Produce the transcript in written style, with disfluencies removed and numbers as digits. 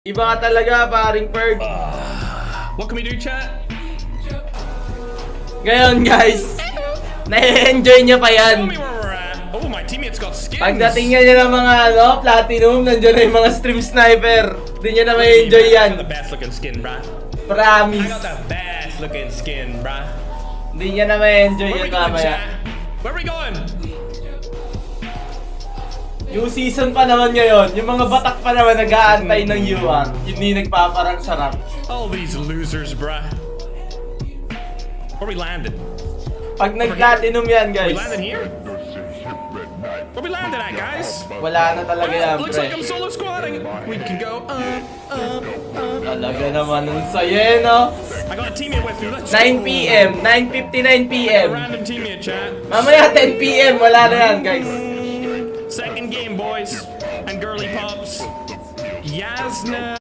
Iba ka talaga, paring Ferg. What can we do, chat? Ngayon, guys, na-enjoy niya pa Tell me yan. where we're at. Oh, my teammate's got skins. Pagdating niya ng mga platinum, nandiyan na yung mga stream sniper. Hindi niya na ma-enjoy yan. I got the best looking skin, bruh. I Promise. got the best looking skin, bruh. Hindi niya na ma-enjoy Where yan we going, mamaya. chat? Where we going? Yung season pa naman ngayon, yung mga batak pa naman nag-aantay ng UR, hindi nagpaparang sarap. All these losers, bruh. Where we landed? Pag nag-platinum yan, We guys, landed here? Where we landed at, guys? wala na talaga yan, Looks like I'm pre. solo squatting. We can go up. Talaga naman ang saya, no? I got a teammate with me. Let's 9 p.m., 9:59 A p.m. random teammate, chat. Mamaya 10 p.m, wala na yan, guys. Second game, boys and girly pops. Yasna.